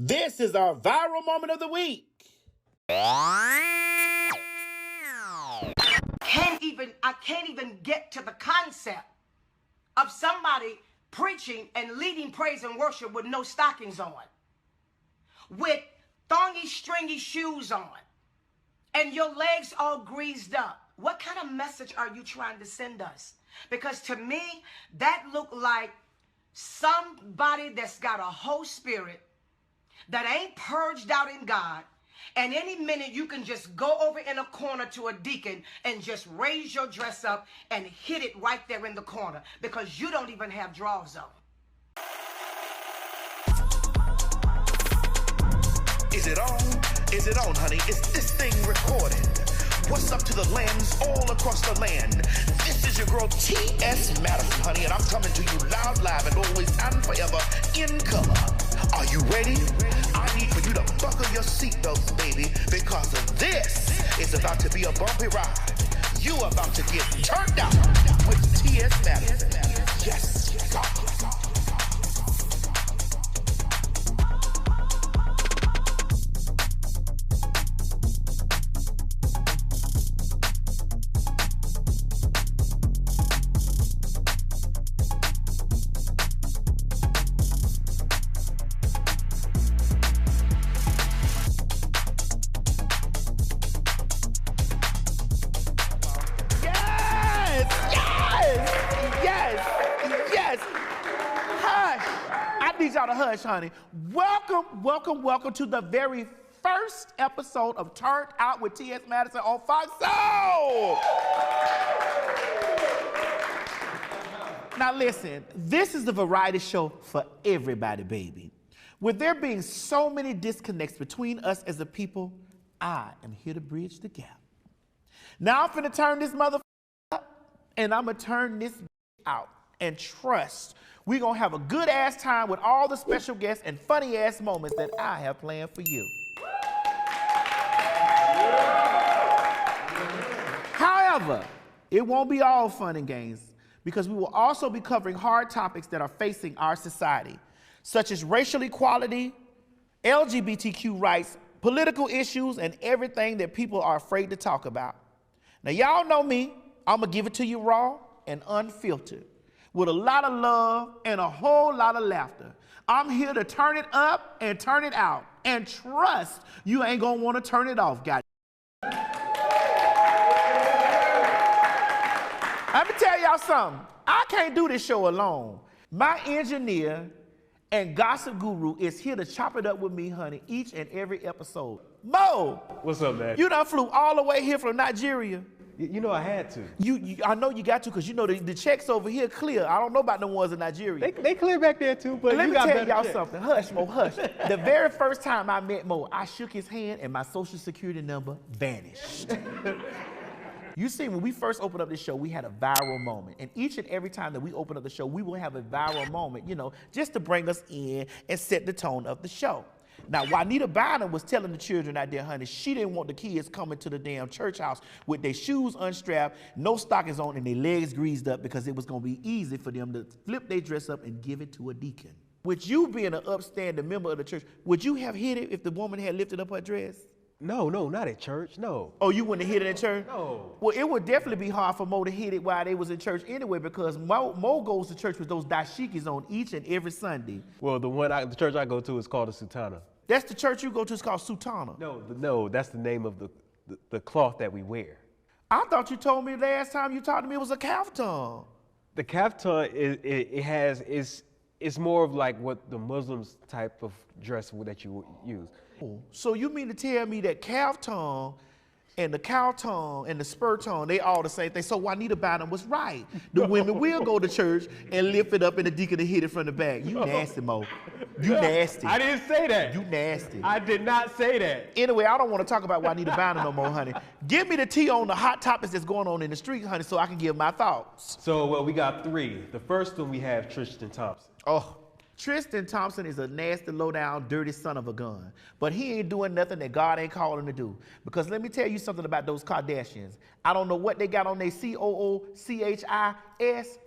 This is our viral moment of the week. I can't even get to the concept of somebody preaching and leading praise and worship with no stockings on, with thongy, stringy shoes on, and your legs all greased up. What kind of message are you trying to send us? Because to me, that looked like somebody that's got a whole spirit that ain't purged out in God, and any minute you can just go over in a corner to a deacon and just raise your dress up and hit it right there in the corner because you don't even have drawers on. Is it on? Is it on, honey? Is this thing recorded? What's up to the lens all across the land? This is your girl T.S. Madison, honey, and I'm coming to you loud, live, and always and forever in color. Are you ready? I need for you to buckle your seatbelts, baby, because this is about to be a bumpy ride. You are about to get turned out with T.S. Madison. Yes, God. Y'all to hush, honey. Welcome to the very first episode of Turnt Out with T.S. Madison on FOXSOUL. Now listen, this is the variety show for everybody, baby. With there being so many disconnects between us as a people, I am here to bridge the gap. Now I'm finna turn this motherfucker up, and I'm gonna turn this out. And trust, we're gonna have a good ass time with all the special guests and funny ass moments that I have planned for you. However, it won't be all fun and games because we will also be covering hard topics that are facing our society, such as racial equality, LGBTQ rights, political issues, and everything that people are afraid to talk about. Now, y'all know me, I'm gonna give it to you raw and unfiltered, with a lot of love and a whole lot of laughter. I'm here to turn it up and turn it out. And trust, you ain't gonna wanna turn it off, guys. Let me tell y'all something. I can't do this show alone. My engineer and gossip guru is here to chop it up with me, honey, each and every episode. Mo! What's up, man? You done flew all the way here from Nigeria. You know I had to. I know you got to because you know the checks over here clear. I don't know about the ones in Nigeria. They clear back there too, but let you me got tell y'all checks. something. Hush, Mo, hush. The very first time I met Mo, I shook his hand and my social security number vanished. You see, when we first opened up this show, we had a viral moment. And each and every time that we open up the show, we will have a viral moment, you know, just to bring us in and set the tone of the show. Now, Juanita Bynum was telling the children out there, honey, she didn't want the kids coming to the damn church house with their shoes unstrapped, no stockings on, and their legs greased up because it was going to be easy for them to flip their dress up and give it to a deacon. With you being an upstanding member of the church, would you have hit it if the woman had lifted up her dress? No, not at church, no. Oh, you wouldn't have hit it at church? No. Well, it would definitely be hard for Mo to hit it while they was in church anyway because Mo goes to church with those dashikis on each and every Sunday. Well, the church I go to is called a sultana. That's the church you go to, it's called Sultana. No, that's the name of the cloth that we wear. I thought you told me last time you talked to me it was a kaftan. The kaftan it's more of like what the Muslims type of dress that you use. So you mean to tell me that kaftan and the cowton and the spurton, they all the same thing. So Juanita Bynum was right. The women will go to church and lift it up and the deacon to hit it from the back. You nasty, Mo. You nasty. I didn't say that. You nasty. I did not say that. Anyway, I don't want to talk about Juanita Bynum no more, honey. Give me the tea on the hot topics that's going on in the street, honey, so I can give my thoughts. So, well, we got three. The first one we have Tristan Thompson. Oh, Tristan Thompson is a nasty, low-down, dirty son of a gun. But he ain't doing nothing that God ain't calling him to do. Because let me tell you something about those Kardashians. I don't know what they got on their COOCHIS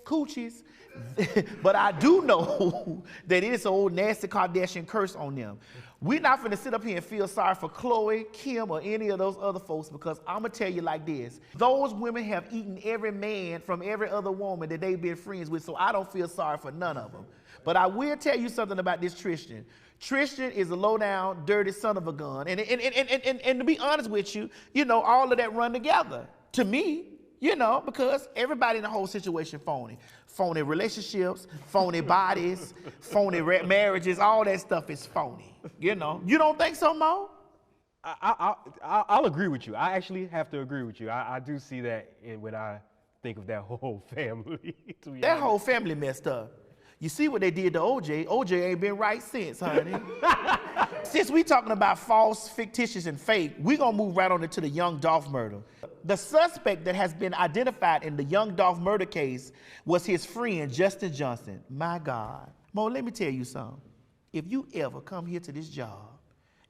coochies, but I do know that it's an old nasty Kardashian curse on them. We're not finna sit up here and feel sorry for Chloe, Kim, or any of those other folks, because I'm gonna tell you like this. Those women have eaten every man from every other woman that they've been friends with, so I don't feel sorry for none of them. But I will tell you something about this Tristan. Tristan is a low-down, dirty son of a gun. And to be honest with you, you know, all of that run together. To me, you know, because everybody in the whole situation phony. Phony relationships, phony bodies, phony marriages, all that stuff is phony. You know, you don't think so, Mo? I'll agree with you. I actually have to agree with you. I do see that when I think of that whole family. That whole family messed up. You see what they did to OJ? OJ ain't been right since, honey. Since we talking about false, fictitious, and fake, we gonna move right on into the Young Dolph murder. The suspect that has been identified in the Young Dolph murder case was his friend, Justin Johnson. My God. Mo, let me tell you something. If you ever come here to this job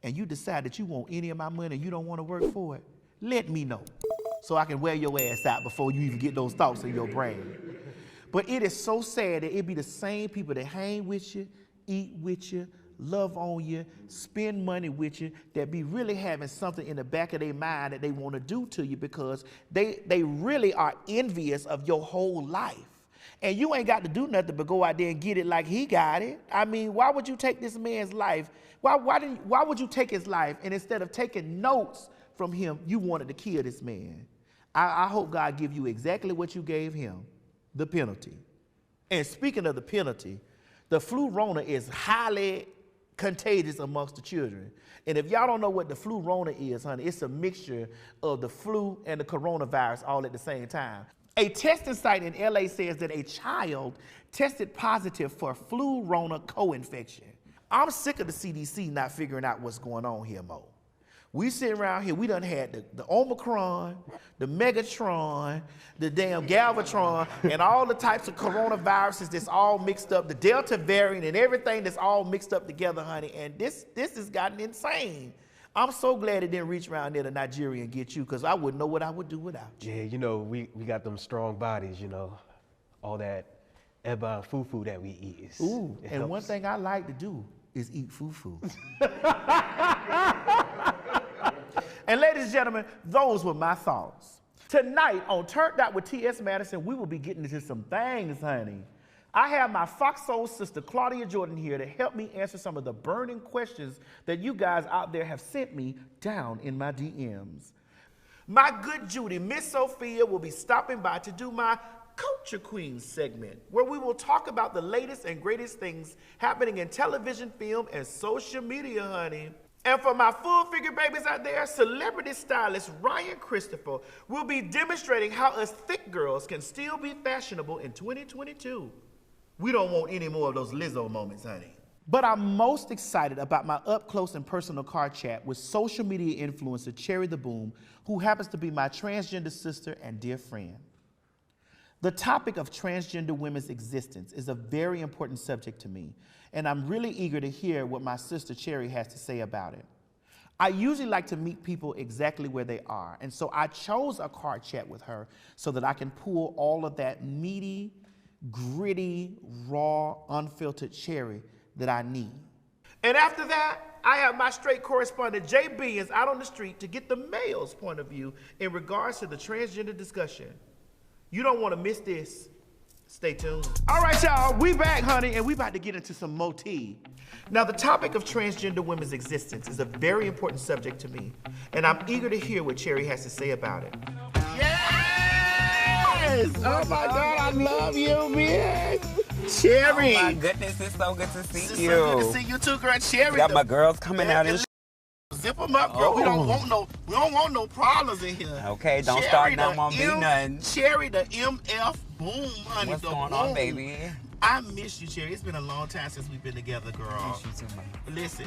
and you decide that you want any of my money and you don't want to work for it, let me know so I can wear your ass out before you even get those thoughts in your brain. But it is so sad that it be the same people that hang with you, eat with you, love on you, spend money with you, that be really having something in the back of their mind that they want to do to you, because they really are envious of your whole life. And you ain't got to do nothing but go out there and get it like he got it. I mean, why would you take this man's life? Why would you take his life, and instead of taking notes from him, you wanted to kill this man? I hope God give you exactly what you gave him. The penalty. And speaking of the penalty, the flu Rona is highly contagious amongst the children. And if y'all don't know what the flu Rona is, honey, it's a mixture of the flu and the coronavirus all at the same time. A testing site in LA says that a child tested positive for flu Rona co-infection. I'm sick of the CDC not figuring out what's going on here, Mo. We sit around here, we done had the Omicron, the Megatron, the damn Galvatron, and all the types of coronaviruses that's all mixed up, the Delta variant and everything that's all mixed up together, honey, and this has gotten insane. I'm so glad it didn't reach around there to Nigeria and get you, because I wouldn't know what I would do without you. Yeah, you know, we got them strong bodies, you know, all that eba and fufu that we eat. Ooh, and helps. One thing I like to do is eat fufu. And ladies and gentlemen, those were my thoughts. Tonight on Turnt with T.S. Madison, we will be getting into some things, honey. I have my FOXSOUL sister, Claudia Jordan, here to help me answer some of the burning questions that you guys out there have sent me down in my DMs. My good Judy, Miss Sophia, will be stopping by to do my Culture Queen segment, where we will talk about the latest and greatest things happening in television, film, and social media, honey. And for my full-figure babies out there, celebrity stylist Ryan Christopher will be demonstrating how us thick girls can still be fashionable in 2022. We don't want any more of those Lizzo moments, honey. But I'm most excited about my up-close and personal car chat with social media influencer Cherry the Boom, who happens to be my transgender sister and dear friend. The topic of transgender women's existence is a very important subject to me, and I'm really eager to hear what my sister Cherry has to say about it. I usually like to meet people exactly where they are, and so I chose a car chat with her so that I can pull all of that meaty, gritty, raw, unfiltered Cherry that I need. And after that, I have my straight correspondent Jay Billions out on the street to get the male's point of view in regards to the transgender discussion. You don't want to miss this. Stay tuned. All right, y'all, we back, honey, and we about to get into some more tea. Now, the topic of transgender women's existence is a very important subject to me, and I'm eager to hear what Cherry has to say about it. Yes! Oh my God, I love you, man. Cherry. Oh my goodness, it's so good to see It's you. so good to see you too, girl. Cherry. Got my girls coming out and zip them up, girl. We don't want no problems in here. okay, don't Cherry start now, won't be nothing. Cherry the MF Boom, honey. What's the going boom. on, baby? I miss you, Cherry. It's been a long time since we've been together, girl. I miss you too, man. Listen,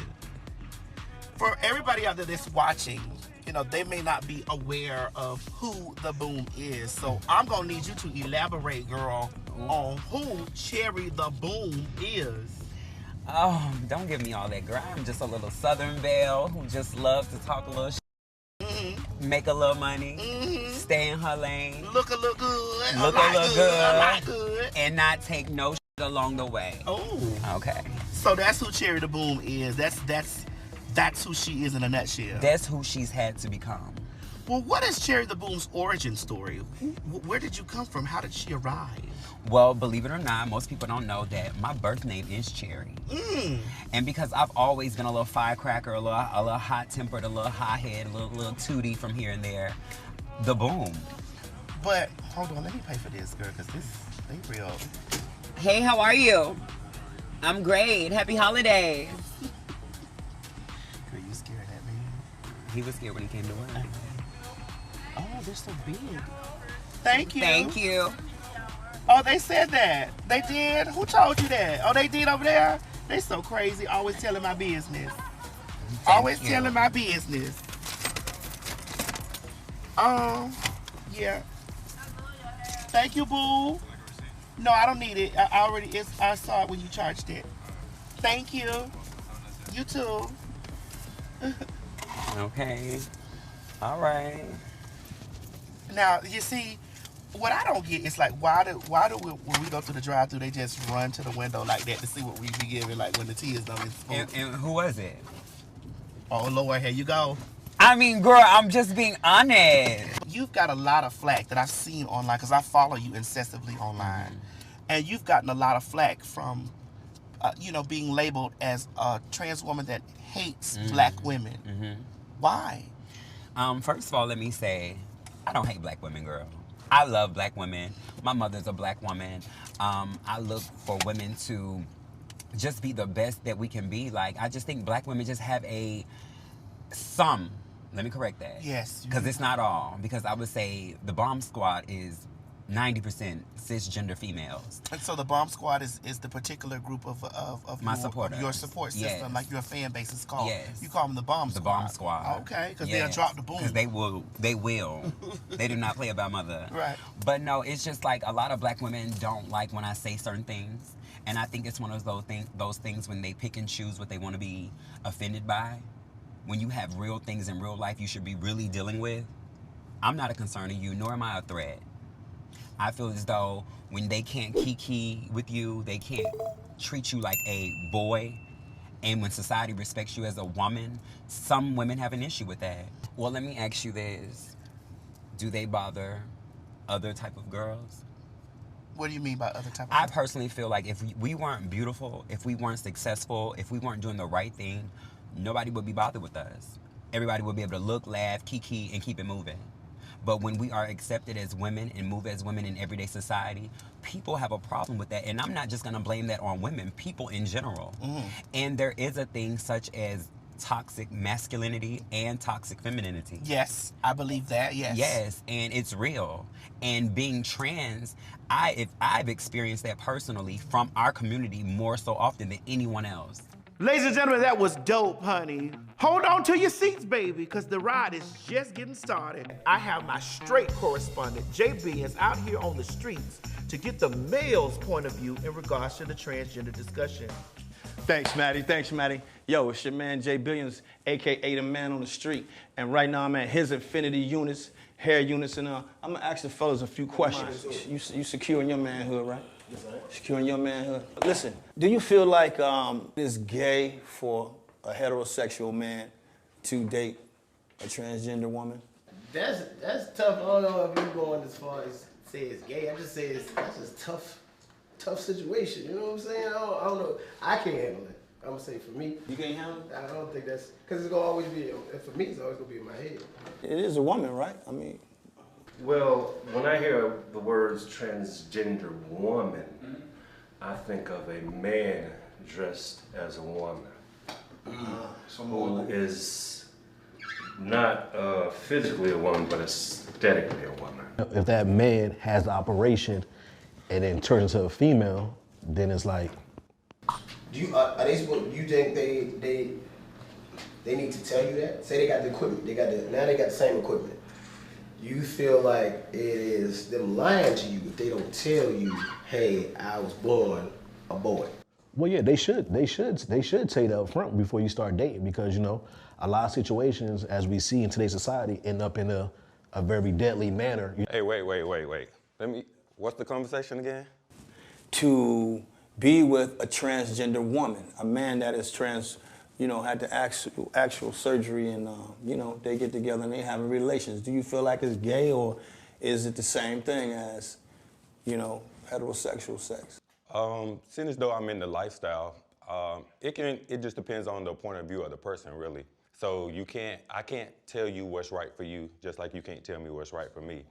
for everybody out there that's watching, you know, they may not be aware of who the Boom is. So I'm gonna need you to elaborate, girl, on who Cherry the Boom is. Oh, don't give me all that, girl. I'm just a little Southern belle who just loves to talk a little make a little money, stay in her lane, Look a little good. look a a little lot good, good. and not take no shit along the way. Oh. Okay. So that's who Cherry the Boom is. That's who she is in a nutshell. That's who she's had to become. Well, what is Cherry the Boom's origin story? Where did you come from? How did she arrive? Well, believe it or not, most people don't know that my birth name is Cherry. And because I've always been a little firecracker, a little hot-tempered, a little hot-head, a little tootie from here and there, the Boom. But, hold on, let me pay for this, girl, because this ain't real. Hey, how are you? I'm great. Happy holidays. Girl, you scared at me? He was scared when he came to work. Oh, they're so big. Thank you. Thank you. Oh, they said that. They did? Who told you that? Oh, they did over there? They so crazy, always telling my business. Always telling my business. Yeah. Thank you, boo. No, I don't need it. I saw it when you charged it. Thank you. You too. Okay. All right. Now, you see, what I don't get is like, why do we, when we go through the drive-thru, they just run to the window like that to see what we be giving, like when the tea is done. And who was it? Oh, Lord, here you go. I mean, girl, I'm just being honest. You've got a lot of flack that I've seen online because I follow you incessantly online. And you've gotten a lot of flack from, being labeled as a trans woman that hates black women. Why? First of all, let me say, I don't hate black women, girl. I love black women. My mother's a black woman. I look for women to just be the best that we can be. Like, I just think black women just have let me correct that. Yes. Because it's not all. Because I would say the bomb squad is 90% cisgender females. And so the bomb squad is the particular group of my supporters. Of your support system, Yes. like your fan base is called. Yes. You call them the bomb squad. The bomb squad. Okay, because Yes. they'll drop the boom. Because they will. They do not play about mother. Right. But no, it's just like a lot of black women don't like when I say certain things. And I think it's one of those things when they pick and choose what they want to be offended by. When you have real things in real life you should be really dealing with, I'm not a concern to you, nor am I a threat. I feel as though when they can't kiki with you, they can't treat you like a boy, and when society respects you as a woman, some women have an issue with that. Well, let me ask you this. Do they bother other type of girls? What do you mean by other type of I personally feel like if we weren't beautiful, if we weren't successful, if we weren't doing the right thing, nobody would be bothered with us. Everybody would be able to look, laugh, kiki, and keep it moving. But when we are accepted as women and move as women in everyday society, people have a problem with that. And I'm not just going to blame that on women, people in general. And there is a thing such as toxic masculinity and toxic femininity. Yes, I believe that, yes. Yes, and it's real. And being trans, I've experienced that personally from our community more so often than anyone else. Ladies and gentlemen, that was dope, honey. Hold on to your seats, baby, because the ride is just getting started. I have my straight correspondent, JB, is out here on the streets to get the male's point of view in regards to the transgender discussion. Thanks, Maddie. Thanks, Maddie. Yo, it's your man, Jay Billions, a.k.a. the man on the street. And right now, I'm at his Infinity Units, hair units, and I'm going to ask the fellas a few questions. You secure in your manhood, right? Yes, sir. Secure in your manhood. Listen, do you feel like it's gay for a heterosexual man to date a transgender woman? That's tough. I don't know if you're going as far as say it's gay. I just say that's just tough situation. You know what I'm saying? I don't know. I can't handle it. I'm gonna say for me. You can't handle it? I don't think that's because it's gonna always be. For me, it's always gonna be in my head. It is a woman, right? I mean. Well, when I hear the words transgender woman, I think of a man dressed as a woman who is not physically a woman, but aesthetically a woman. If that man has the operation and then turns into a female, then it's like. Do you are they supposed? Do you think they need to tell you that? Say they got the equipment. Now they got the same equipment. You feel like it is them lying to you if they don't tell you, hey, I was born a boy? Well, yeah, they should say that up front before you start dating, because you know a lot of situations, as we see in today's society, end up in a very deadly manner. Hey, wait. What's the conversation again? To be with a transgender woman, a man that is trans, you know, had the actual surgery, and you know, they get together and they have relations. Do you feel like it's gay, or is it the same thing as, you know, heterosexual sex? Since though I'm in the lifestyle, it just depends on the point of view of the person, really. So I can't tell you what's right for you, just like you can't tell me what's right for me.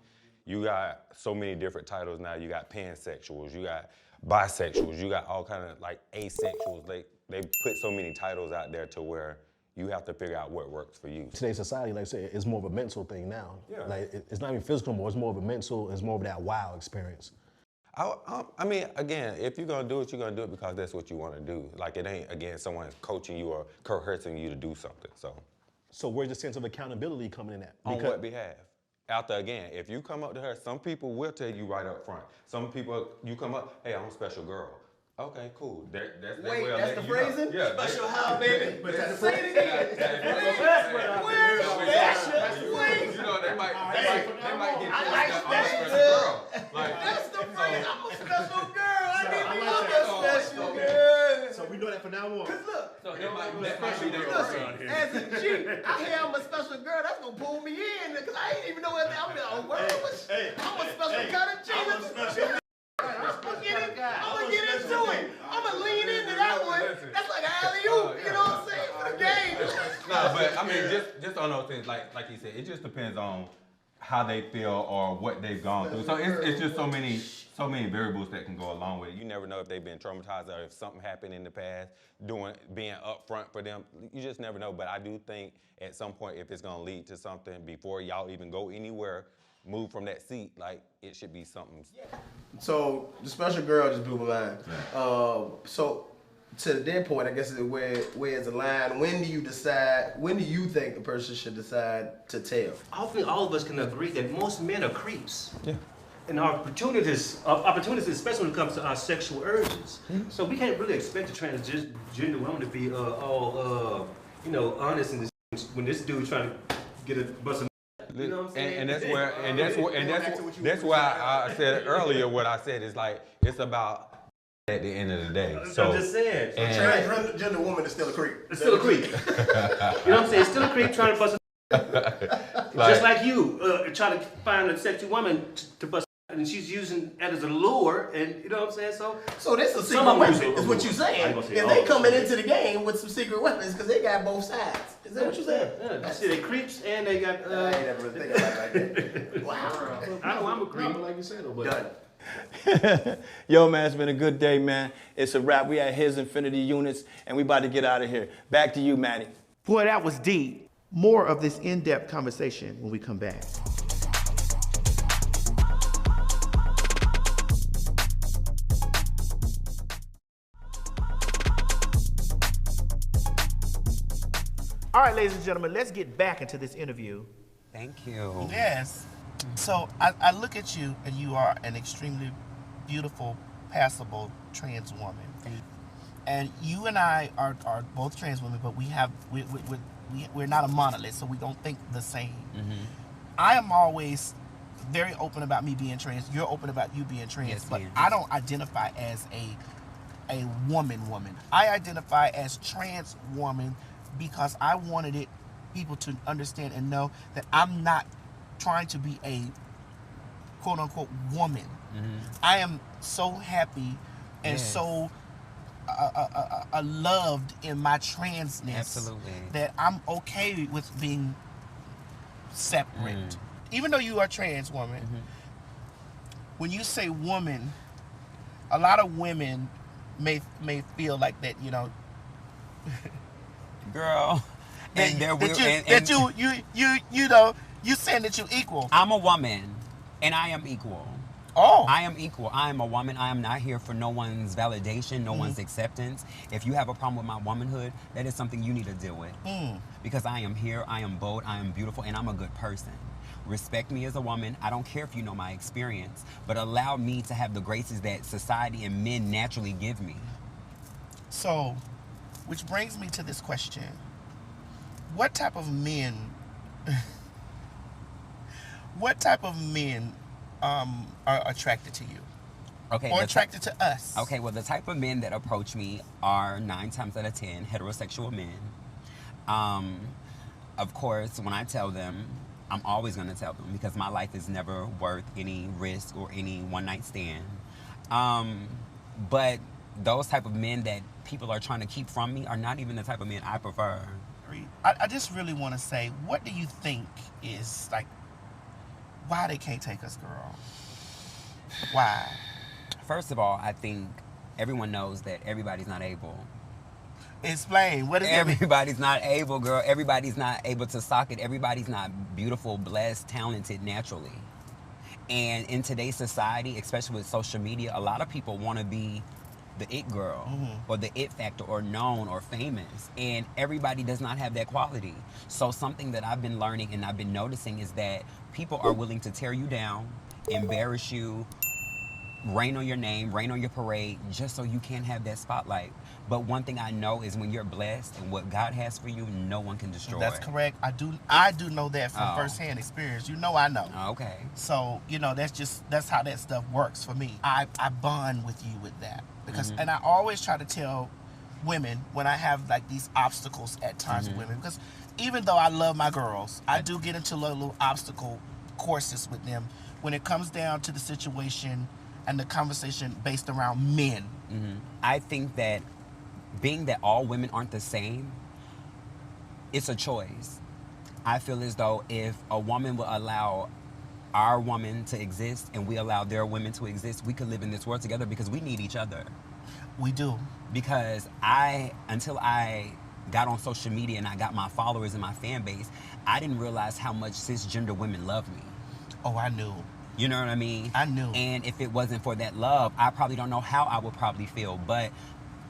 You got so many different titles now. You got pansexuals, you got bisexuals, you got all kind of like asexuals. They put so many titles out there to where you have to figure out what works for you. Today's society, like I said, it's more of a mental thing now. Yeah. Like it's not even physical anymore. It's more of a mental. It's more of that wow experience. I mean, again, if you're gonna do it, you're gonna do it because that's what you want to do. Like, it ain't, again, someone coaching you or coercing you to do something. So where's the sense of accountability coming in at? On what behalf? After, again, if you come up to her, some people will tell you right up front. Some people, you come up, hey, I'm a special girl. Okay, cool. That's the phrasing? Yeah. Special how, baby? But that's say it again. Where's special? Wait. You know, they might get you like I'm a special girl. Like, that's the phrase. I'm a special girl. I need me a special girl. So we know that from now on. Cause look, so that might be their word. as a G, I hear I'm a special girl. That's gonna pull me in, cause I ain't even know what I'm like. Oh, word, I'm a special kind of G. I'm a special. I'm gonna get into it. I'm gonna lean into that one. That's like an alley-oop, you know what I'm saying, for the game. No, but I mean, just on those things, like you said, it just depends on how they feel or what they've gone through. So it's just so many variables that can go along with it. You never know if they've been traumatized or if something happened in the past, being upfront for them. You just never know. But I do think at some point, if it's gonna lead to something before y'all even go anywhere, move from that seat, like it should be something. So the special girl just blew my mind. Yeah. So to their point, I guess where's the line? When do you decide? When do you think a person should decide to tell? I think all of us can agree that most men are creeps. Yeah. And our opportunities, especially when it comes to our sexual urges. Mm-hmm. So we can't really expect a transgender woman to be all honest in this, when this dude's trying to get a bust a. You know what I'm saying? And that's why I said earlier what I said is like it's about at the end of the day. So I'm just saying. A transgender woman is still a creep. It's still a creep. You know what I'm saying? It's still a creep trying to bust a. Just like you trying to find a sexy woman to bust, and she's using that as a lure, and you know what I'm saying? So this is a secret weapon, is what you're saying. If they coming into the game with some secret weapons, because they got both sides. Is that what you're saying? Yeah. See, they creeps and they got. I ain't never really thinking about it like that. Wow. I know I'm a creep. Like you said, Done. Yo, man, it's been a good day, man. It's a wrap. We at his Infinity Units, and we about to get out of here. Back to you, Maddie. Boy, that was deep. More of this in-depth conversation when we come back. All right, ladies and gentlemen, let's get back into this interview. Thank you. Yes. So I look at you, and you are an extremely beautiful, passable trans woman. And you and I are both trans women, but we're not a monolith, so we don't think the same. Mm-hmm. I am always very open about me being trans. You're open about you being trans, yes, but I don't identify as a woman. I identify as trans woman because I wanted people to understand and know that I'm not trying to be a quote-unquote woman. Mm-hmm. I am so happy and so loved in my transness. Absolutely. That I'm okay with being separate. Even though you are a trans woman, when you say woman, a lot of women may feel like that, you know. Girl. And you saying that you're equal. I'm a woman, and I am equal. Oh. I am equal. I am a woman. I am not here for no one's validation, no one's acceptance. If you have a problem with my womanhood, that is something you need to deal with. Because I am here, I am bold, I am beautiful, and I'm a good person. Respect me as a woman. I don't care if you know my experience, but allow me to have the graces that society and men naturally give me. So, which brings me to this question. What type of men are attracted to you? Okay, or attracted to us? Okay, well, the type of men that approach me are 9 times out of 10 heterosexual men. Of course, when I tell them, I'm always going to tell them because my life is never worth any risk or any one-night stand. But those type of men that people are trying to keep from me are not even the type of men I prefer. I just really want to say, what do you think is, like, why they can't take us, girl? Why? First of all, I think everyone knows that everybody's not able. Explain. What is Everybody's not able, girl. Everybody's not able to sock it. Everybody's not beautiful, blessed, talented naturally. And in today's society, especially with social media, a lot of people want to be the it girl or the it factor or known or famous. And everybody does not have that quality. So something that I've been learning and I've been noticing is that people are willing to tear you down, embarrass you, rain on your name, rain on your parade, just so you can't have that spotlight. But one thing I know is when you're blessed and what God has for you, no one can destroy That's it. correct. I do know that from firsthand experience. You know I know. Okay. So, that's how that stuff works for me. I bond with you with that. Because and I always try to tell women when I have like these obstacles at times with women, because even though I love my girls, I do get into little obstacle courses with them when it comes down to the situation and the conversation based around men. I think that being that all women aren't the same, it's a choice. I feel as though if a woman will allow our woman to exist and we allow their women to exist, we could live in this world together because we need each other. We do. Because until I got on social media and I got my followers and my fan base, I didn't realize how much cisgender women love me. Oh, I knew. You know what I mean? I knew. And if it wasn't for that love, I probably don't know how I would probably feel. But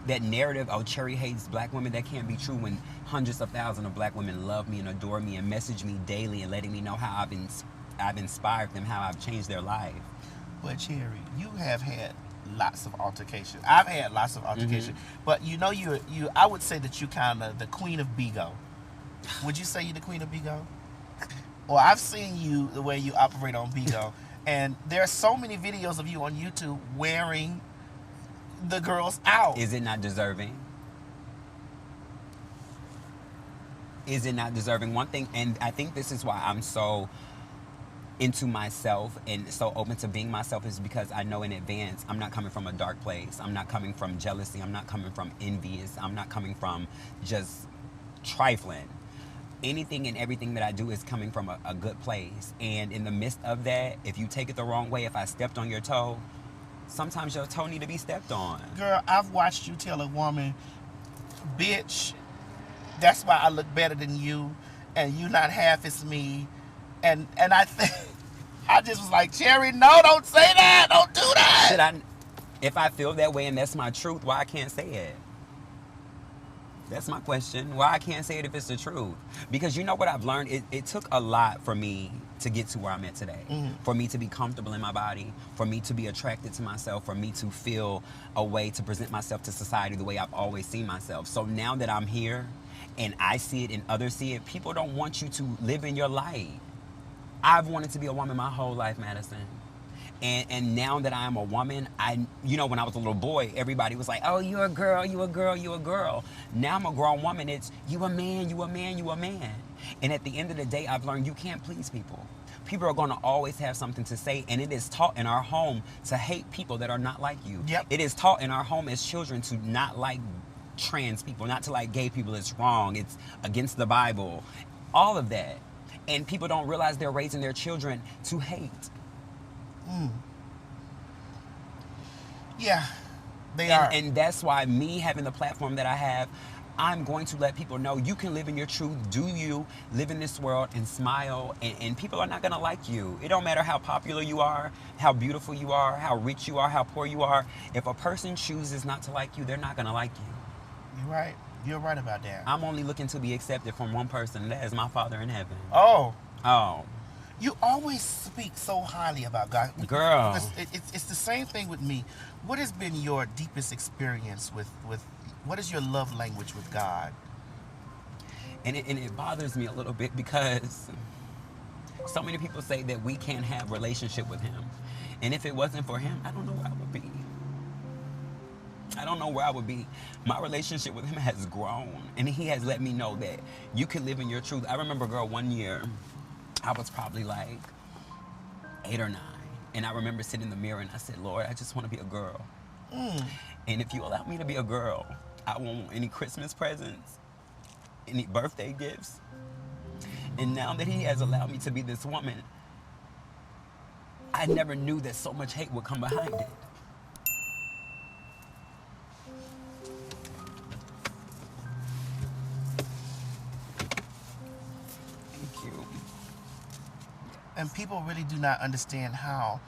that narrative of Cherry hates black women, that can't be true when hundreds of thousands of black women love me and adore me and message me daily and letting me know how I've inspired them, how I've changed their life. But Cherry, you have had lots of altercations. I've had lots of altercations. But I would say that you kind of the queen of Bigo. Would you say you're the queen of Bigo? Well, I've seen you, the way you operate on Bigo. And there are so many videos of you on YouTube wearing the girls out. Is it not deserving? Is it not deserving? One thing, and I think this is why I'm so into myself and so open to being myself, is because I know in advance I'm not coming from a dark place. I'm not coming from jealousy. I'm not coming from envious. I'm not coming from just trifling. Anything and everything that I do is coming from a good place. And in the midst of that, if you take it the wrong way, if I stepped on your toe, sometimes your toe need to be stepped on. Girl, I've watched you tell a woman, bitch, that's why I look better than you, and you not half as me. And I think, I just was like, Cherry, no, don't say that. Don't do that. If I feel that way and that's my truth, why I can't say it? That's my question. Why I can't say it if it's the truth? Because you know what I've learned? It took a lot for me to get to where I'm at today. For me to be comfortable in my body, for me to be attracted to myself, for me to feel a way to present myself to society the way I've always seen myself. So now that I'm here and I see it and others see it, people don't want you to live in your light. I've wanted to be a woman my whole life, Madison. And now that I am a woman, when I was a little boy, everybody was like, oh, you're a girl, you a girl, you a girl. Now I'm a grown woman, it's you a man, you a man, you a man. And at the end of the day, I've learned you can't please people. People are going to always have something to say, and it is taught in our home to hate people that are not like you. Yep. It is taught in our home as children to not like trans people, not to like gay people. It's wrong, it's against the Bible, all of that. And people don't realize they're raising their children to hate. Yeah, they are. And that's why me having the platform that I have, I'm going to let people know you can live in your truth, do you, live in this world and smile, and people are not going to like you. It don't matter how popular you are, how beautiful you are, how rich you are, how poor you are. If a person chooses not to like you, they're not going to like you. You're right. You're right about that. I'm only looking to be accepted from one person, and that is my Father in heaven. Oh. Oh. You always speak so highly about God. Girl. It's the same thing with me. What has been your deepest experience with What is your love language with God? And it bothers me a little bit because so many people say that we can't have a relationship with him. And if it wasn't for him, I don't know where I would be. I don't know where I would be. My relationship with him has grown, and he has let me know that you can live in your truth. I remember, girl, one year, I was probably like 8 or 9, and I remember sitting in the mirror and I said, Lord, I just want to be a girl. And if you allow me to be a girl, I won't want any Christmas presents, any birthday gifts. And now that he has allowed me to be this woman, I never knew that so much hate would come behind it. Thank you. And people really do not understand how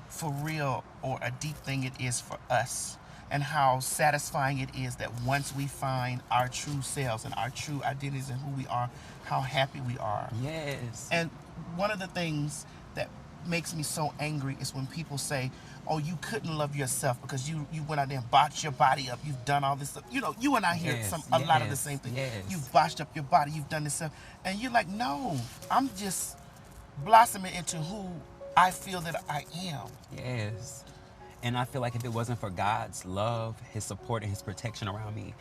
for real or a deep thing it is for us, and how satisfying it is that once we find our true selves and our true identities and who we are, how happy we are. Yes. And one of the things that makes me so angry is when people say, oh, you couldn't love yourself because you went out there and botched your body up. You've done all this stuff. You know, you and I hear a lot of the same thing. Yes. You've botched up your body. You've done this stuff. And you're like, no, I'm just blossoming into who I feel that I am. Yes. And I feel like if it wasn't for God's love, his support, and his protection around me,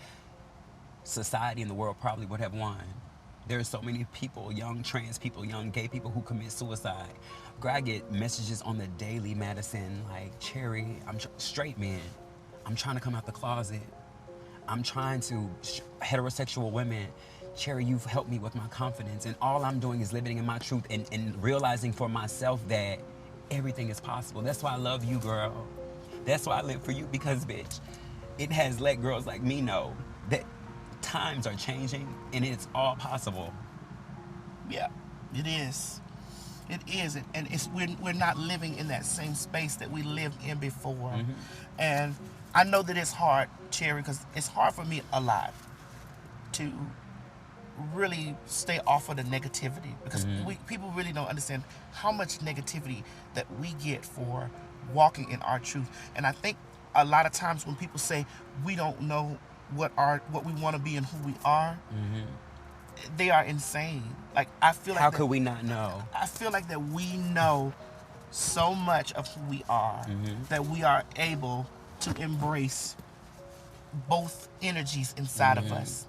society and the world probably would have won. There are so many people, young trans people, young gay people who commit suicide. Girl, I get messages on the daily, Madison, like, Cherry, straight men, I'm trying to come out the closet. I'm trying to, heterosexual women, Cherry, you've helped me with my confidence. And all I'm doing is living in my truth and realizing for myself that everything is possible. That's why I love you, girl. That's why I live for you, because, bitch, it has let girls like me know that times are changing and it's all possible. Yeah, it is. It is. And it's we're not living in that same space that we lived in before. And I know that it's hard, Cherry, because it's hard for me a lot to really stay off of the negativity, because people really don't understand how much negativity that we get for walking in our truth. And I think a lot of times when people say we don't know what we want to be and who we are, they are insane. Like, I feel like how could we not know? I feel like that we know so much of who we are that we are able to embrace both energies inside of us.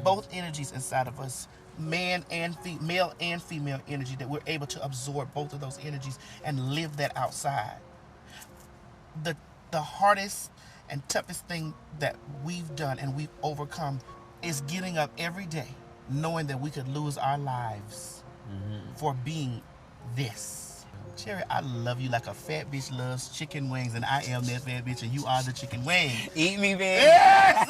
Both energies inside of us, male and female energy, that we're able to absorb both of those energies and live that outside. The hardest and toughest thing that we've done and we've overcome is getting up every day knowing that we could lose our lives for being this. Cherry, I love you like a fat bitch loves chicken wings, and I am that fat bitch, and you are the chicken wing. Eat me, bitch. Yes!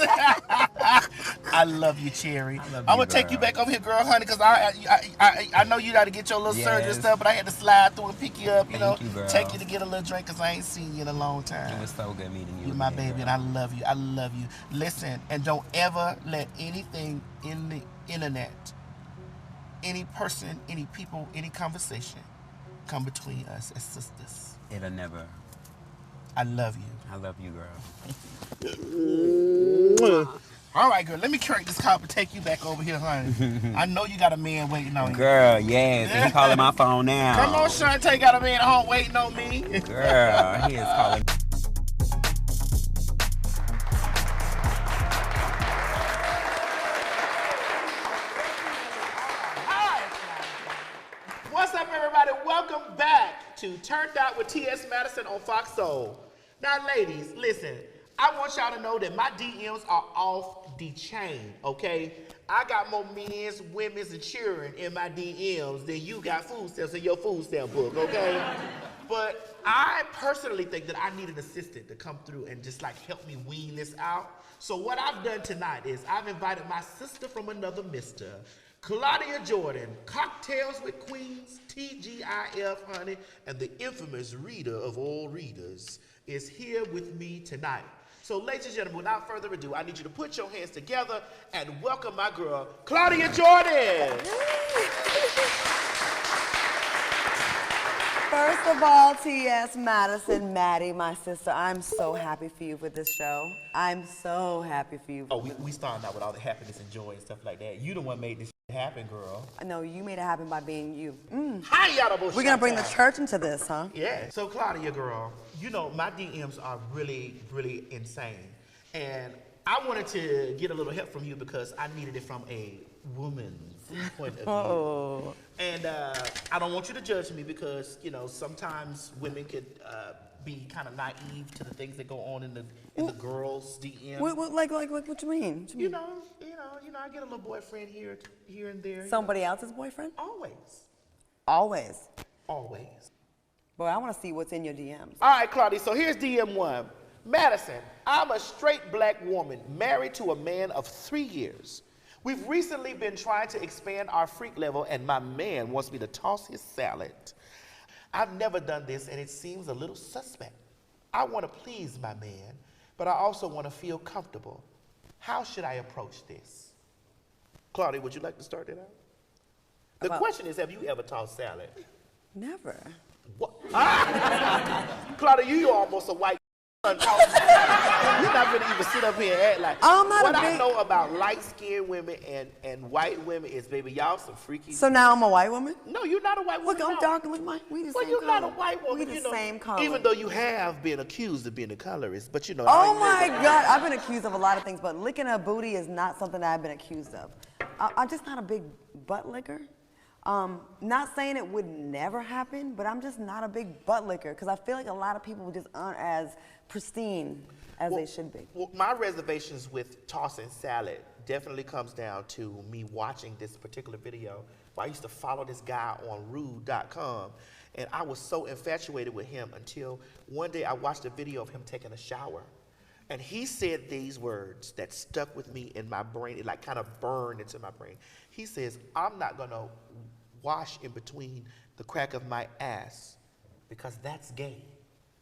I love you, Cherry. I'm gonna take you back over here, girl, honey, because I know you got to get your little surgery and stuff, but I had to slide through and pick you up, you know, take you to get a little drink, because I ain't seen you in a long time. It was so good meeting you. You're my baby, girl. and I love you. I love you. Listen, and don't ever let anything in the internet, any person, any people, any conversation come between us as sisters. It'll never. I love you. I love you, girl. All right, girl, let me crank this cop and take you back over here, honey. I know you got a man waiting on you. Girl, yes. And he calling my phone now. Come on, Shantae, got a man at home waiting on me. Girl, he is calling. What's up, everybody? Welcome back to Turnt Out with T.S. Madison on FOXSOUL. Now, ladies, listen. I want y'all to know that my DMs are off the chain, okay? I got more men's, women's, and children in my DMs than you got food stamps in your food stamp book, okay? But I personally think that I need an assistant to come through and just like help me wean this out. So what I've done tonight is I've invited my sister from another mister, Claudia Jordan, Cocktails with Queens, TGIF, honey, and the infamous reader of all readers is here with me tonight. So, ladies and gentlemen, without further ado, I need you to put your hands together and welcome my girl, Claudia Jordan. First of all, T.S. Madison, Maddie, my sister, I'm so happy for you with this show. I'm so happy for you. Oh, we started out with all the happiness and joy and stuff like that. You the one made this happen, girl. No, you made it happen by being you. We're gonna bring the church into this, huh? Yeah. So Claudia, girl, you know my DMs are really, really insane, and I wanted to get a little help from you because I needed it from a woman's point of view. Oh. And I don't want you to judge me because you know sometimes women could be kind of naive to the things that go on in the girls' DM. Like what you mean? You know, I get a little boyfriend here and there. Somebody else's boyfriend? Always. Always. Always. Boy, I want to see what's in your DMs. All right, Claudia, so here's DM 1. Madison, I'm a straight black woman married to a man of 3 years. We've recently been trying to expand our freak level and my man wants me to toss his salad. I've never done this and it seems a little suspect. I want to please my man, but I also want to feel comfortable. How should I approach this? Claudia, would you like to start that out? The question is, have you ever tossed salad? Never. What? Claudia, you almost a white You're not gonna even sit up here and act like. What I know about light-skinned women and white women is, baby, y'all some freaky. So now I'm a white woman? No, you're not a white woman. Look, I'm dark. Look, we the same color. Well, you're not a white woman. We the same color. Even though you have been accused of being a colorist, but you know. Oh my God, I've been accused of a lot of things, but licking a booty is not something that I've been accused of. I'm just not a big butt licker. Not saying it would never happen, but I'm just not a big butt licker because I feel like a lot of people just aren't as pristine as they should be. Well, my reservations with tossing salad definitely comes down to me watching this particular video. I used to follow this guy on rude.com, and I was so infatuated with him until one day I watched a video of him taking a shower. And he said these words that stuck with me in my brain. It like kind of burned into my brain. He says, I'm not gonna wash in between the crack of my ass because that's gay.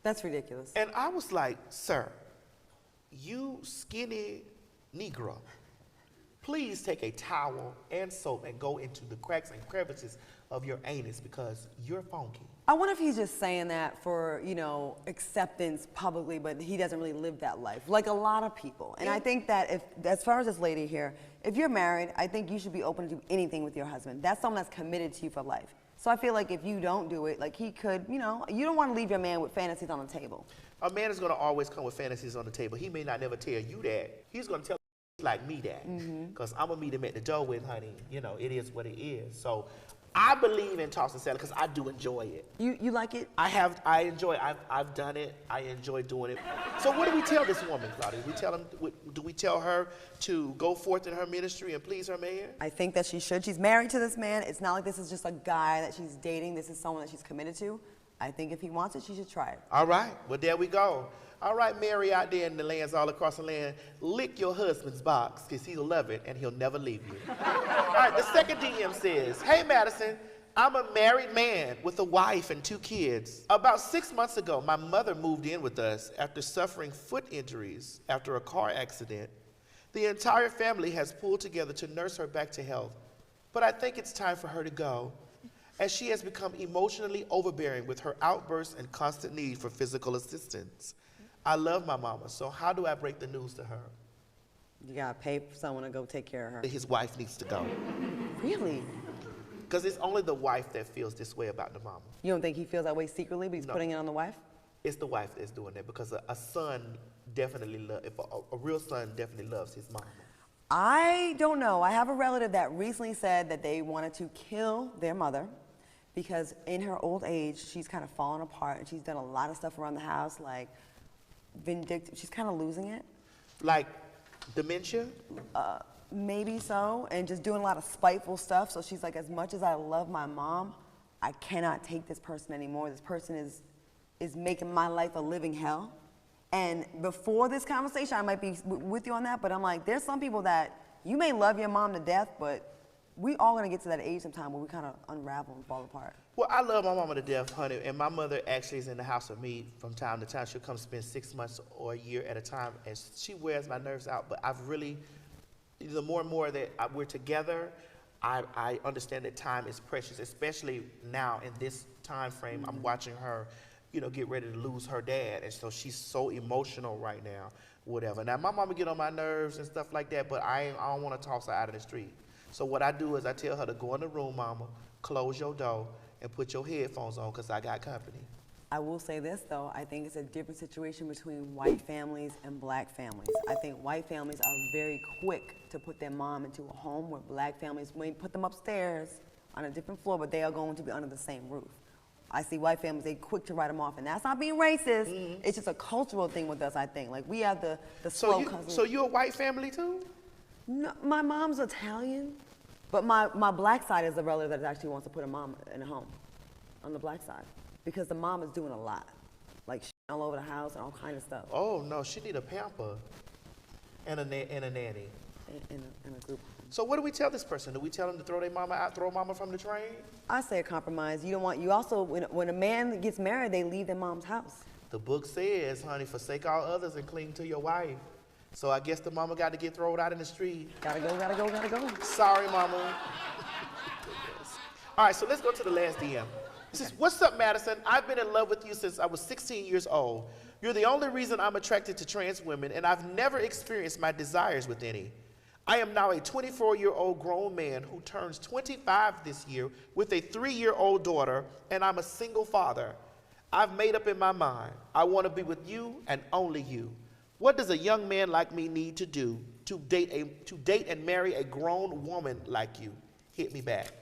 That's ridiculous. And I was like, sir, you skinny Negro, please take a towel and soap and go into the cracks and crevices of your anus because you're funky. I wonder if he's just saying that for, you know, acceptance publicly, but he doesn't really live that life, like a lot of people. And I think that if, as far as this lady here, if you're married, I think you should be open to do anything with your husband. That's someone that's committed to you for life. So I feel like if you don't do it, like he could, you know, you don't want to leave your man with fantasies on the table. A man is going to always come with fantasies on the table. He may not never tell you that. He's going to tell like me that. Because I'm going to meet him at the door with, honey, you know, it is what it is. So I believe in tossing salad because I do enjoy it. You like it? I enjoy it. I've done it. I enjoy doing it. So what do we tell this woman, Claudia? Do we tell her to go forth in her ministry and please her man? I think that she should. She's married to this man. It's not like this is just a guy that she's dating. This is someone that she's committed to. I think if he wants it, she should try it. All right. Well, there we go. All right, Mary out there in the lands all across the land, lick your husband's box because he'll love it and he'll never leave you. All right, the second DM says, hey, Madison, I'm a married man with a wife and 2 kids. About 6 months ago, my mother moved in with us after suffering foot injuries after a car accident. The entire family has pulled together to nurse her back to health, but I think it's time for her to go, as she has become emotionally overbearing with her outbursts and constant need for physical assistance. I love my mama, so how do I break the news to her? You gotta pay for someone to go take care of her. His wife needs to go. Really? Because it's only the wife that feels this way about the mama. You don't think he feels that way secretly, but he's putting it on the wife? It's the wife that's doing that because a son definitely a real son definitely loves his mama. I don't know. I have a relative that recently said that they wanted to kill their mother because in her old age, she's kind of fallen apart and she's done a lot of stuff around the house, like vindictive. She's kind of losing it. Like dementia? Maybe so, and just doing a lot of spiteful stuff. So she's like, as much as I love my mom, I cannot take this person anymore. This person is making my life a living hell. And before this conversation, I might be with you on that, but I'm like, there's some people that you may love your mom to death, but we all gonna get to that age sometime where we kind of unravel and fall apart. Well, I love my mama to death, honey, and my mother actually is in the house with me from time to time. She'll come spend 6 months or a year at a time, and she wears my nerves out, but I've really, the more and more that we're together, I understand that time is precious, especially now in this time frame, I'm watching her, you know, get ready to lose her dad, and so she's so emotional right now, whatever. Now, my mama get on my nerves and stuff like that, but I don't want to toss her out of the street. So what I do is I tell her to go in the room, mama, close your door, and put your headphones on, because I got company. I will say this, though. I think it's a different situation between white families and black families. I think white families are very quick to put their mom into a home, where black families may put them upstairs on a different floor, but they are going to be under the same roof. I see white families, they quick to write them off, and that's not being racist. Mm-hmm. It's just a cultural thing with us, I think. Like, we have the slow cousins. So you're a white family, too? No, my mom's Italian, but my black side is a relative that actually wants to put a mom in a home on the black side, because the mom is doing a lot, like all over the house and all kind of stuff. Oh, no, she need a pamper and a nanny. In a group. So what do we tell this person? Do we tell them to throw their mama out, throw mama from the train? I say a compromise. You don't want, you also, when a man gets married, they leave their mom's house. The book says, honey, forsake all others and cling to your wife. So I guess the mama got to get thrown out in the street. Gotta go, gotta go, gotta go. Sorry, mama. All right, so let's go to the last DM. This is, what's up, Madison? I've been in love with you since I was 16 years old. You're the only reason I'm attracted to trans women, and I've never experienced my desires with any. I am now a 24-year-old grown man who turns 25 this year with a 3-year-old daughter, and I'm a single father. I've made up in my mind. I want to be with you and only you. What does a young man like me need to do to date and marry a grown woman like you? Hit me back.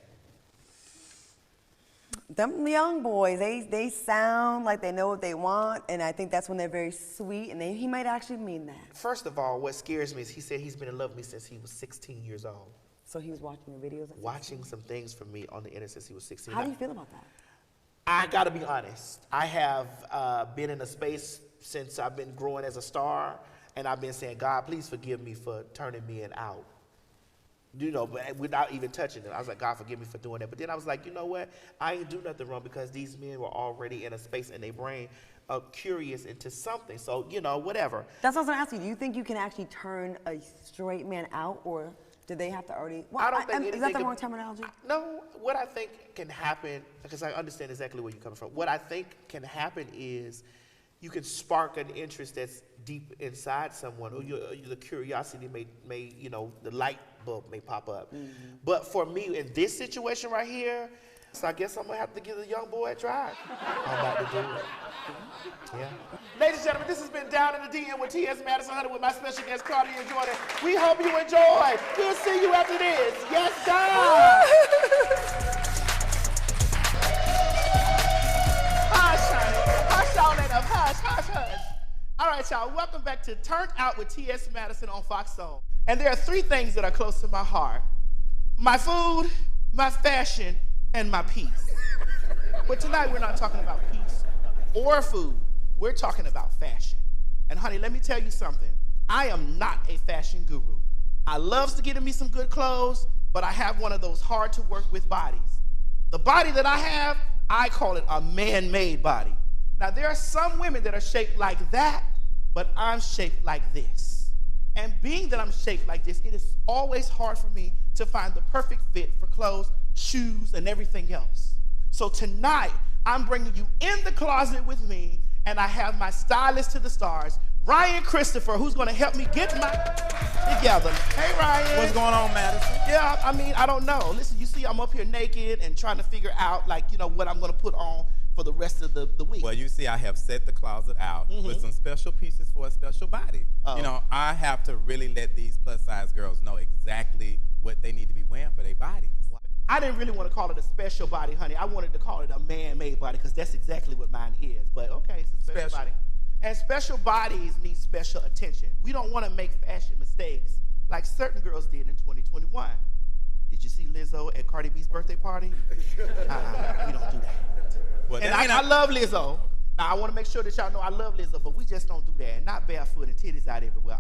Them young boys, they sound like they know what they want, and I think that's when they're very sweet, and he might actually mean that. First of all, what scares me is he said he's been in love with me since he was 16 years old. So he was watching your videos? Watching some things from me on the internet since he was 16. How do you feel about that? I gotta be honest. I have been in a space since I've been growing as a star, and I've been saying, God, please forgive me for turning men out. You know, but without even touching them. I was like, God, forgive me for doing that. But then I was like, you know what? I ain't do nothing wrong, because these men were already in a space in their brain curious into something. So, you know, whatever. That's what I was gonna ask you. Do you think you can actually turn a straight man out, or do they have to already? Well, I don't think is that the wrong terminology? No, what I think can happen, because I understand exactly where you're coming from. What I think can happen is you can spark an interest that's deep inside someone, or the curiosity may, you know, the light bulb may pop up. Mm-hmm. But for me, in this situation right here, so I guess I'm gonna have to give the young boy a try. I'm about to do it. Yeah. Ladies and gentlemen, this has been Down in the DM with T.S. Madison Hunter with my special guest, Claudia and Jordan. We hope you enjoy. We'll see you after this. Yes, God. Hush, honey. Hush all that up. Hush, hush, hush. All right, y'all. Welcome back to Turnt Out with T.S. Madison on FOXSOUL. And there are 3 things that are close to my heart: my food, my fashion, and my peace. But tonight we're not talking about peace or food. We're talking about fashion. And honey, let me tell you something. I am not a fashion guru. I loves to get me some good clothes, but I have one of those hard to work with bodies. The body that I have, I call it a man-made body. Now there are some women that are shaped like that, but I'm shaped like this. And being that I'm shaped like this, it is always hard for me to find the perfect fit for clothes, shoes, and everything else. So tonight, I'm bringing you in the closet with me, and I have my stylist to the stars, Ryan Christopher, who's gonna help me get my together. Hey, Ryan. What's going on, Madison? Yeah, I mean, I don't know. Listen, you see I'm up here naked and trying to figure out, like, you know, what I'm gonna put on for the rest of the week. Well, you see, I have set the closet out with some special pieces for a special body. You know, I have to really let these plus-size girls know exactly what they need to be wearing for their bodies. I didn't really want to call it a special body, honey. I wanted to call it a man-made body, because that's exactly what mine is. But okay, it's a special body. And special bodies need special attention. We don't want to make fashion mistakes like certain girls did in 2021. Did you see Lizzo at Cardi B's birthday party? We don't do that. Well, and I love Lizzo. Now, I want to make sure that y'all know I love Lizzo, but we just don't do that. Not barefoot and titties out everywhere.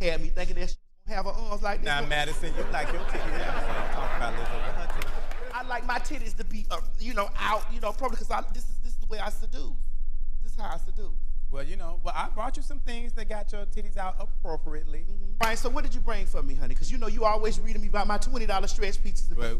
Had me thinking that she don't have her arms like this. Now, Madison, you like your titties out. Talk about Lizzo with her titties. I like my titties to be, you know, out, you know, probably because this is the way I seduce. This is how I seduce. Well, you know, I brought you some things that got your titties out appropriately. Right, so what did you bring for me, honey? Because you know you always reading me about my $20 stretch pieces. Well,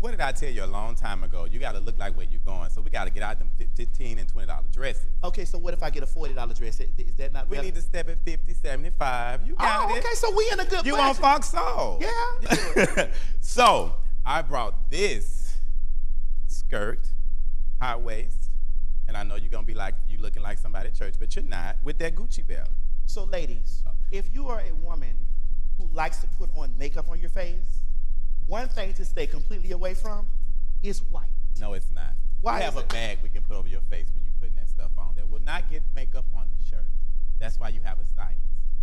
What did I tell you a long time ago? You got to look like where you're going. So we got to get out them $15 and $20 dresses. Okay, so what if I get a $40 dress? Is that not We better? need to step at 50, 75. You got it. Okay, so we in a good You budget. on FOXSOUL. Yeah. So I brought this skirt, high waist, and I know you're going to be like, you looking like somebody at church, but you're not, with that Gucci belt. So ladies, if you are a woman who likes to put on makeup on your face, one thing to stay completely away from is white. No, it's not. Why We have is a it? bag we can put over your face when you're putting that stuff on that will not get makeup on the shirt. That's why you have a stylist.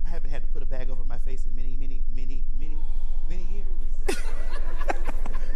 I haven't had to put a bag over my face in many years.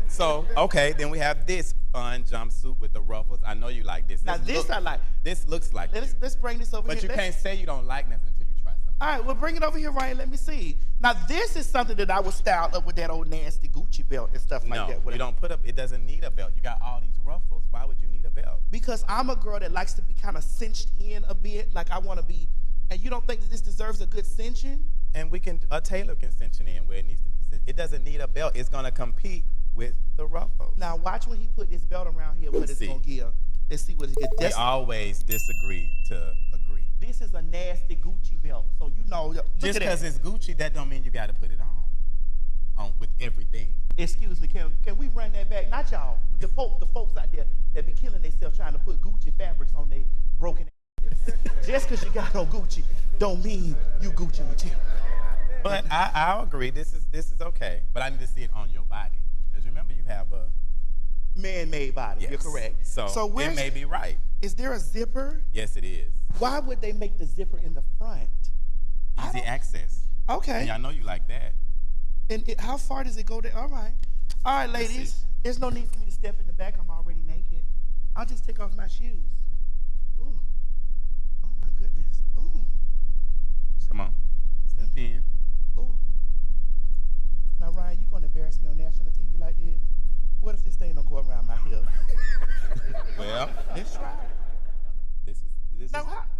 So, okay, then we have this fun jumpsuit with the ruffles. I know you like this. Now this I like. This looks like Let's bring this over But here. you can't say you don't like nothing until you try something. All right, well, bring it over here, Ryan. Let me see. Now, this is something that I would style up with that old nasty Gucci belt and stuff like that. No, you don't put up, it doesn't need a belt. You got all these ruffles. Why would you need a belt? Because I'm a girl that likes to be kind of cinched in a bit. Like I want to be, and you don't think that this deserves a good cinching? And a tailor can cinch it in where it needs to be cinched. It doesn't need a belt. It's going to compete with the ruffles. Now, watch when he put this belt around here, what it's going to give. Let's see what it gets. We always disagree to agree. This is a nasty Gucci belt. So, you know, Just because it's Gucci, that don't mean you got to put it on with everything. Excuse me, can we run that back? Not y'all. The folks out there that be killing themselves trying to put Gucci fabrics on their broken asses. Just because you got on Gucci don't mean you Gucci material. But I'll agree. This is okay. But I need to see it on your body. Because remember, you have a man-made body. Yes. You're correct. So it may be right. Is there a zipper? Yes, it is. Why would they make the zipper in the front? Easy access. Okay. And I know you like that. And how far does it go there? All right, ladies. There's no need for me to step in the back. I'm already naked. I'll just take off my shoes. Ooh. Oh, my goodness. Ooh. Come on. Step in. Ooh. Now, Ryan, you going to embarrass me on national TV like this? What if this thing don't go around my hip? Well, let's try it.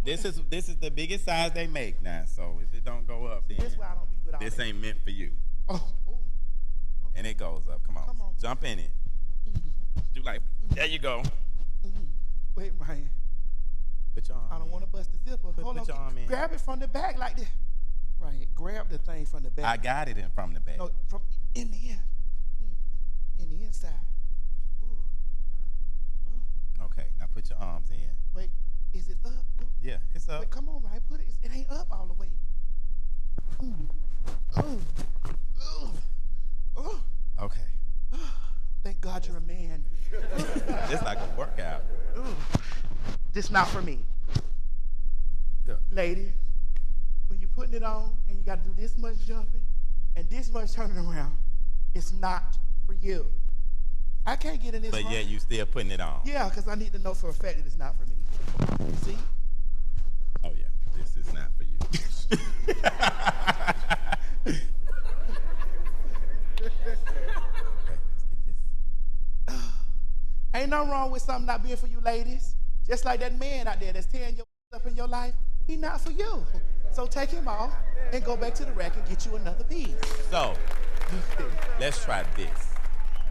This is the biggest size they make now. So if it don't go up, then This why I don't be with all this that. ain't meant for you. Oh. Ooh. And it goes up. Come on. Jump in it. Do like, there you go. Wait, Ryan. Put your arm I don't want to bust the zipper. Hold on. your arm in. Grab it from the back like this. Ryan, grab the thing from the back. I got it from the back. No, from in the end. In the inside. Ooh. Oh. Okay, now put your arms in. Wait, is it up? Ooh. Yeah, it's up. Wait, come on, Ryan, put it. It ain't up all the way. Okay. Thank God you're a man. It's like a workout. This not for me. Good. Lady, when you're putting it on and you got to do this much jumping and this much turning around, it's not for you. I can't get in this But wrong. yet you still putting it on. Yeah, because I need to know for a fact that it's not for me. You see? Oh yeah, this is not for you. Ain't nothing wrong with something not being for you, ladies. Just like that man out there that's tearing your up in your life, he not for you. So take him off and go back to the rack and get you another piece. So, let's try this.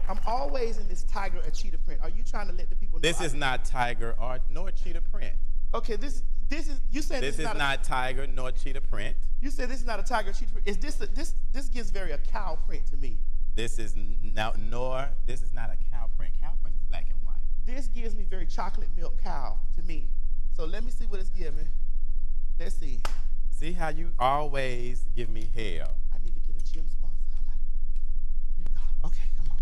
I'm always in this tiger or cheetah print. Are you trying to let the people know? This is not tiger or nor cheetah print. Okay, this is you said This is not tiger nor cheetah print. You said this is not a tiger or cheetah print. Is this gives very a cow print to me. This is not a cow print. Cow print is black and white. This gives me very chocolate milk cow to me. So let me see what it's giving. Let's see. See how you always give me hell. I need to get a gym sponsor. Okay, come on.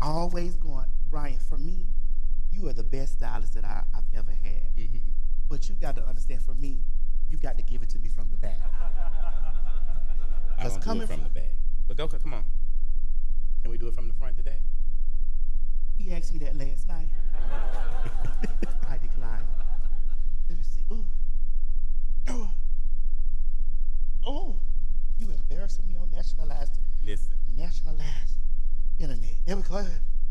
Always going, Ryan, for me, you are the best stylist that I've ever had. Mm-hmm. But you got to understand, for me, you got to give it to me from the back. I don't do it from the back. But go, come on. Can we do it from the front today? He asked me that last night. I declined. Let me see. Ooh. Oh, you embarrassing me on nationalized internet. There we go.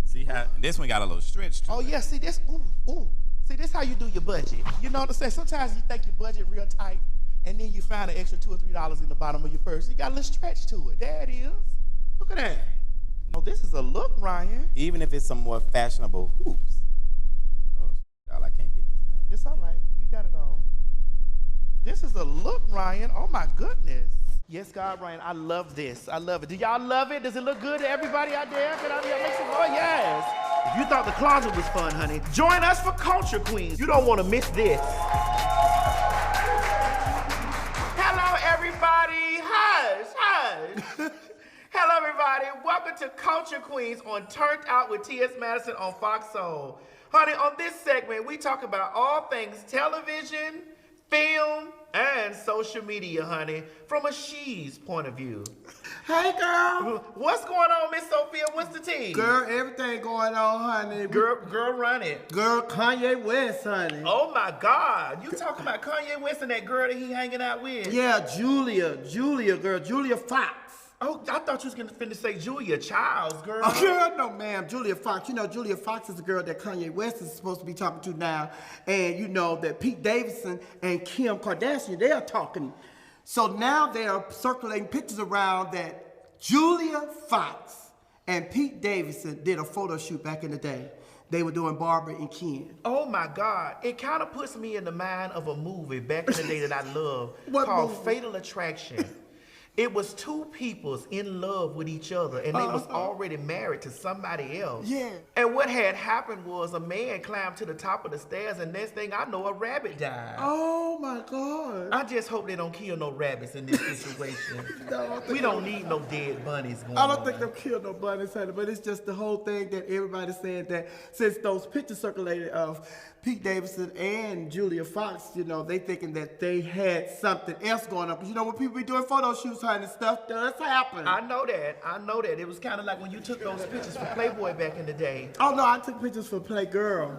See how this one got a little stretch to it. Oh yeah, see this. Ooh. See this how you do your budget. You know what I'm saying? Sometimes you think your budget real tight, and then you find an extra $2 or $3 in the bottom of your purse. You got a little stretch to it. There it is. Look at that. this is a look, Ryan. Even if it's some more fashionable hoops. Oh, y'all, I can't get this thing. It's all right. We got it all. This is a look, Ryan. Oh, my goodness. Yes, God, Ryan, I love this. I love it. Do y'all love it? Does it look good to everybody out there? Can I make some? Oh, yes. If you thought the closet was fun, honey, join us for Culture Queens. You don't want to miss this. Hello, everybody. Hush, hush. Hello, everybody. Welcome to Culture Queens on Turnt Out with T.S. Madison on FOXSOUL. Honey, on this segment, we talk about all things television, film, and social media, honey, from a she's point of view. Hey, girl. What's going on, Miss Sophia? What's the tea? Girl, everything going on, honey. Girl, run it. Girl, Kanye West, honey. Oh, my God. You talking about Kanye West and that girl that he hanging out with? Yeah, Julia, girl, Julia Fox. Oh, I thought you was going to say Julia Childs, girl. Oh, girl, no, ma'am. Julia Fox. You know, Julia Fox is the girl that Kanye West is supposed to be talking to now. And you know that Pete Davidson and Kim Kardashian, they are talking. So now they are circulating pictures around that Julia Fox and Pete Davidson did a photo shoot back in the day. They were doing Barbara and Ken. Oh, my God. It kind of puts me in the mind of a movie back in the day that I love called movie? Fatal Attraction. It was two peoples in love with each other, and they was already married to somebody else. Yeah. And what had happened was a man climbed to the top of the stairs, and next thing I know, a rabbit died. Oh, my God. I just hope they don't kill no rabbits in this situation. We don't need no dead bunnies going I don't on. think they'll kill no bunnies, honey, but it's just the whole thing that everybody's saying that since those pictures circulated of Pete Davidson and Julia Fox, you know, they thinking that they had something else going on. But you know, when people be doing photo shoots, honey, stuff does happen. I know that. I know that. It was kind of like when you took those pictures for Playboy back in the day. Oh, no, I took pictures for Playgirl.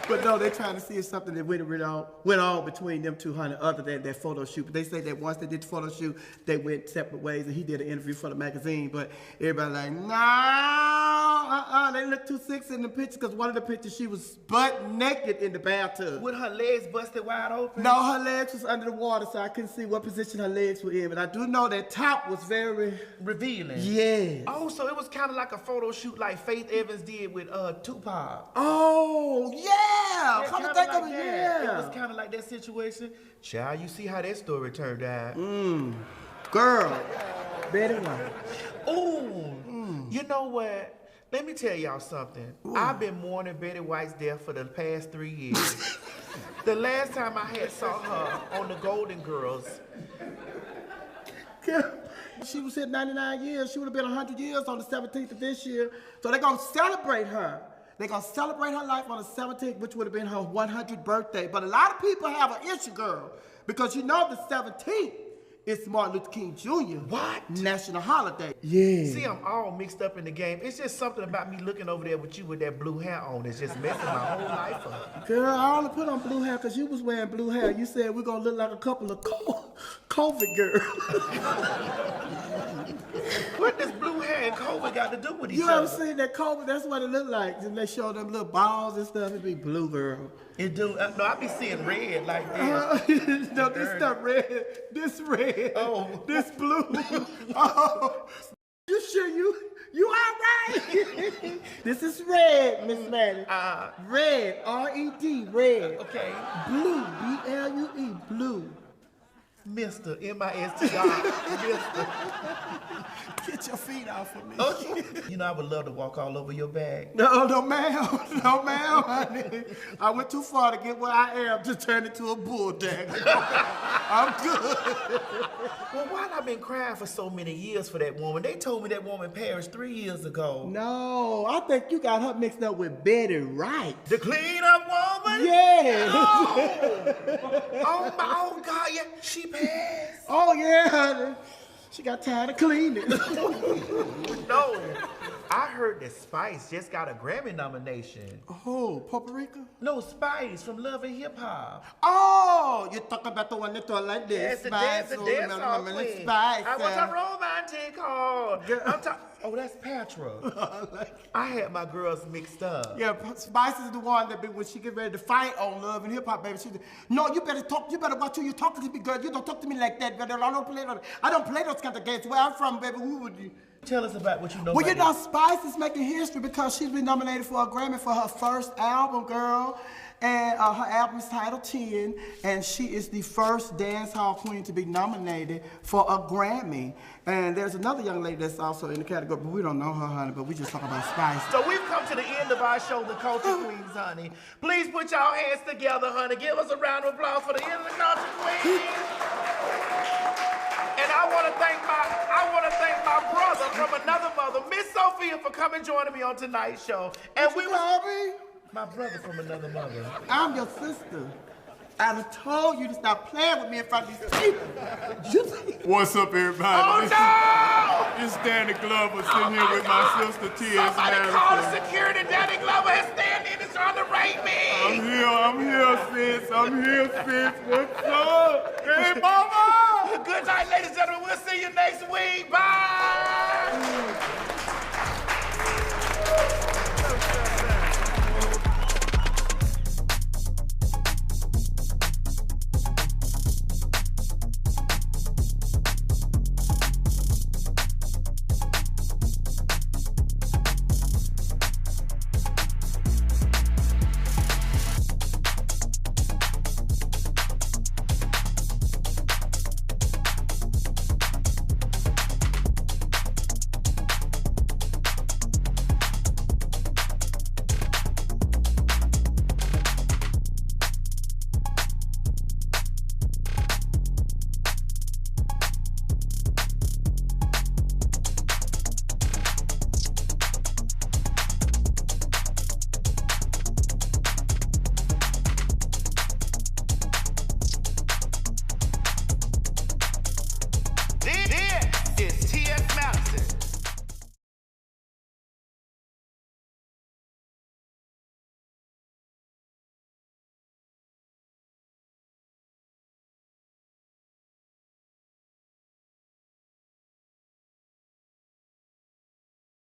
But no, they're trying to see if something that went on between them two, honey, other than that photo shoot. But they say that once they did the photo shoot, they went separate ways, and he did an interview for the magazine. But everybody like, no, they look too sexy in the picture, because one of the pictures, she was butt naked in the bathtub. With her legs busted wide open? No, her legs was under the water, so I couldn't see what position her legs were in. But I do know that top was very revealing. Yes. Oh, so it was kind of like a photo shoot like Faith Evans did with Tupac. Oh, yeah. Come to think of it, yeah. It was kind of like that situation. Child, you see how that story turned out. Girl, Betty White. Ooh, you know what? Let me tell y'all something. I've been mourning Betty White's death for the past 3 years. The last time I had saw her on the Golden Girls. She was here 99 years. She would have been 100 years on the 17th of this year. So they're going to celebrate her. They're going to celebrate her life on the 17th, which would have been her 100th birthday. But a lot of people have an issue, girl, because you know the 17th is Martin Luther King Jr. What? National holiday. Yeah. See, I'm all mixed up in the game. It's just something about me looking over there with you with that blue hair on that's just messing my whole life up. Girl, I only put on blue hair because you was wearing blue hair. You said we're going to look like a couple of COVID girls. What does blue hair and COVID got to do with each You other? ever seen that COVID? That's what it look like. And they show them little balls and stuff. It be blue, girl. It do. No, I be seeing red like this. No, this not red. This red. Oh. This blue. Oh. You sure you all right? This is red, Miss Maddie. Red, R-E-D, red. Okay. Blue, B-L-U-E, blue. Mr. M-I-S-T-R. Mr. Get your feet off of me. Okay. You know, I would love to walk all over your bag. No, ma'am. No, ma'am, honey. I went too far to get where I am to turn into a bull dagger. I'm good. Well, why have I been crying for so many years for that woman? They told me that woman perished 3 years ago. No, I think you got her mixed up with Betty Wright. The clean-up woman? Yeah. Oh, God, yeah. She passed. Oh, yeah, honey. She got tired of cleaning. No. I heard that Spice just got a Grammy nomination. Who? Puerto Rico? No, Spice from Love and Hip Hop. Oh, you're talking about the one that talk like this. Yes, the dance hall queen. I want a romantic heart. Oh, that's Patra. I had my girls mixed up. Yeah, Spice is the one that when she get ready to fight on Love and Hip Hop, baby, she no, you better watch who you're talking to me, girl. You don't talk to me like that, but I don't play those kind of games. Where I'm from, baby, who would you? Tell us about what you know. Well, you know, Spice is making history because she's been nominated for a Grammy for her first album, girl. And her album is titled 10, and she is the first dance hall queen to be nominated for a Grammy. And there's another young lady that's also in the category, but we don't know her, honey, but we just talking about Spice. So we've come to the end of our show, The Culture Queens, honey. Please put y'all hands together, honey. Give us a round of applause for the end of The Culture Queens. And I want to thank my brother from another mother, Miss Sophia, for coming joining me on tonight's show. And my brother from another mother. I'm your sister. I done told you to stop playing with me in front of these people. What's up, everybody? Oh, no! It's Danny Glover sitting here with my sister, T.S. Somebody Madison. call the security. Danny Glover is standing and trying to rape me. I'm here, sis. What's up? Hey, mama! Good night, ladies and gentlemen. We'll see you